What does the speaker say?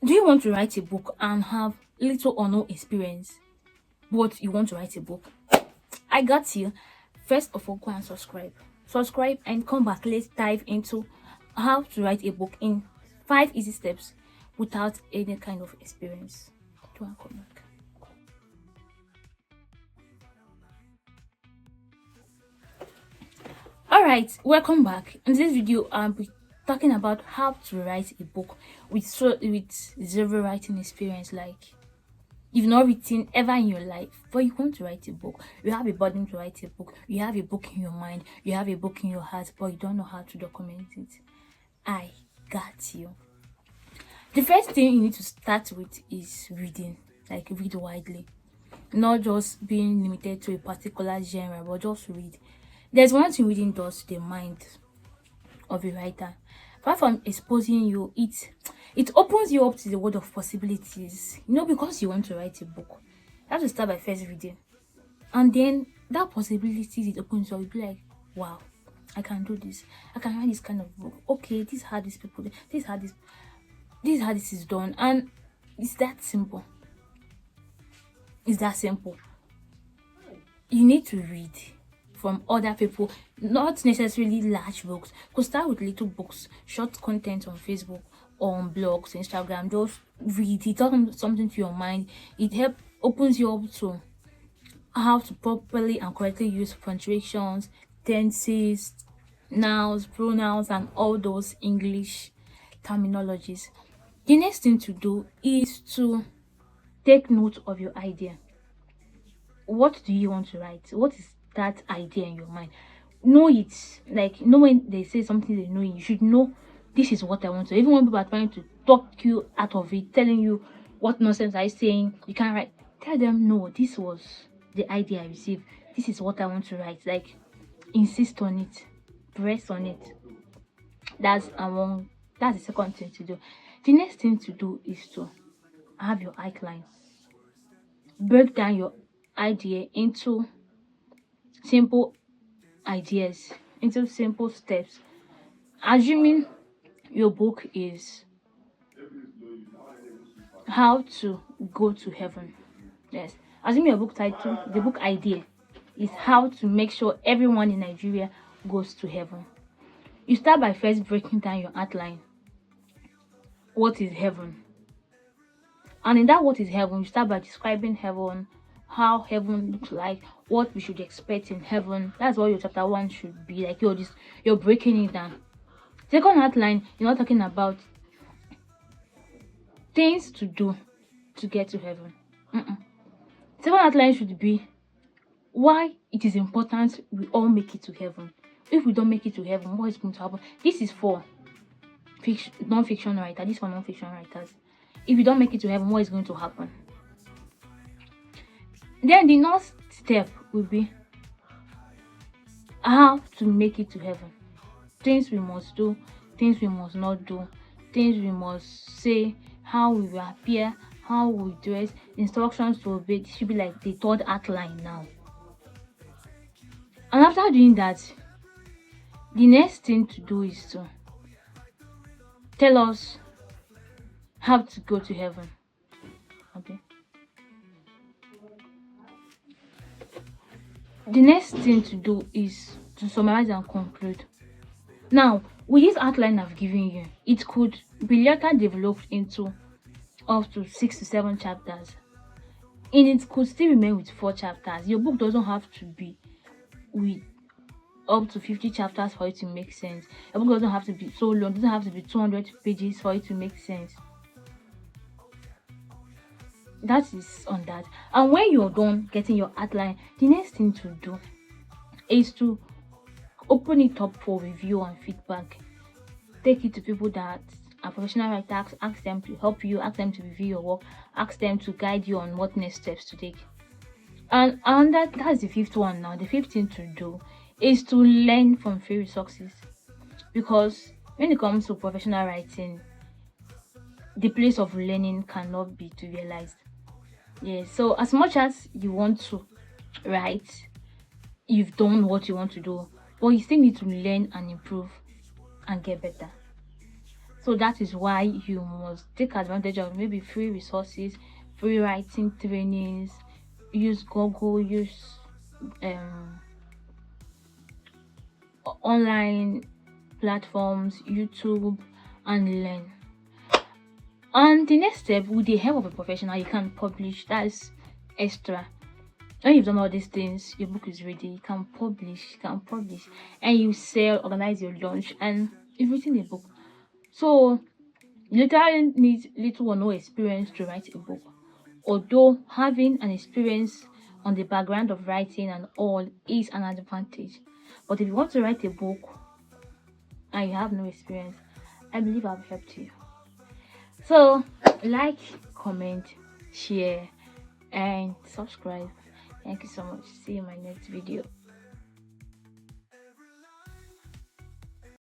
Do you want to write a book and have little or no experience, but you want to write a book? I got you. First of all, go and subscribe. Subscribe and come back. Let's dive into how to write a book in 5 easy steps without any kind of experience. Do and come back. Alright, welcome back. In this video, I'll be talking about how to write a book with zero writing experience. Like, you've not written ever in your life, but you want to write a book. You have a burden to write a book. You have a book in your mind. You have a book in your heart, but you don't know how to document it. I got you. The first thing you need to start with is reading. Like, read widely. Not just being limited to a particular genre, but just read. There's one thing reading does to the mind of a writer. Apart from exposing you, it opens you up to the world of possibilities. Because you want to write a book, you have to start by first reading, and then that possibilities it opens up. You'll be like, wow, I can do this. I can write this kind of book. Okay, this is how these people do. This is how this is done, and it's that simple. It's that simple. You need to read from other people, not necessarily large books. Could start with little books, short content on Facebook, on blogs, Instagram. Just read. It does something to your mind. It opens you up to how to properly and correctly use punctuations, tenses, nouns, pronouns, and all those English terminologies. The next thing to do is to take note of your idea. What do you want to write? What is that idea in your mind? Know it. Like, when they say something they know, you should know this is what I want to. Even when people are trying to talk you out of it, telling you what nonsense are you saying, you can't write. Tell them, no, this was the idea I received. This is what I want to write. Like, insist on it. Press on it. That's the second thing to do. The next thing to do is to have your outline. Break down your idea into simple ideas, into simple steps. Assuming your book is how to go to heaven. Yes. Assuming your book title, the book idea is how to make sure everyone in Nigeria goes to heaven. You start by first breaking down your outline. What is heaven? And in that what is heaven, you start by describing heaven, how heaven looks like, what we should expect in heaven. That's what your chapter 1 should be. Like, you're breaking it down. Second outline, you're not talking about things to do to get to heaven. Second outline should be why it is important we all make it to heaven. If we don't make it to heaven, what is going to happen? This is for non-fiction writers. This is for non-fiction writers. If you don't make it to heaven, what is going to happen? Then the next step will be how to make it to heaven. Things we must do, things we must not do, things we must say, how we will appear, how we dress, instructions to obey. This should be like the third outline now. And after doing that, the next thing to do is to tell us how to go to heaven. Okay. The next thing to do is to summarize and conclude. Now, with this outline I've given you, it could be later developed into up to 6 to 7 chapters. And it could still remain with 4 chapters. Your book doesn't have to be with up to 50 chapters for it to make sense. Your book doesn't have to be so long. It doesn't have to be 200 pages for it to make sense. That is on that. And when you're done getting your outline, the next thing to do is to open it up for review and feedback. Take it to people that are professional writers, ask them to help you, ask them to review your work, ask them to guide you on what next steps to take. And that's the fifth one now. The fifth thing to do is to learn from free resources. Because when it comes to professional writing, the place of learning cannot be trivialized. Yes, so as much as you want to write, you've done what you want to do, but you still need to learn and improve and get better. So that is why you must take advantage of maybe free resources, free writing trainings, use Google, use um online platforms, YouTube, and learn. And the next step, with the help of a professional, you can publish. That's extra. When you've done all these things, your book is ready. You can publish, and you sell, organize your launch, and you've written a book. So you literally need little or no experience to write a book. Although having an experience on the background of writing and all is an advantage. But if you want to write a book and you have no experience, I believe I've helped you. So like, comment, share, and subscribe. Thank you so much. See you in my next video.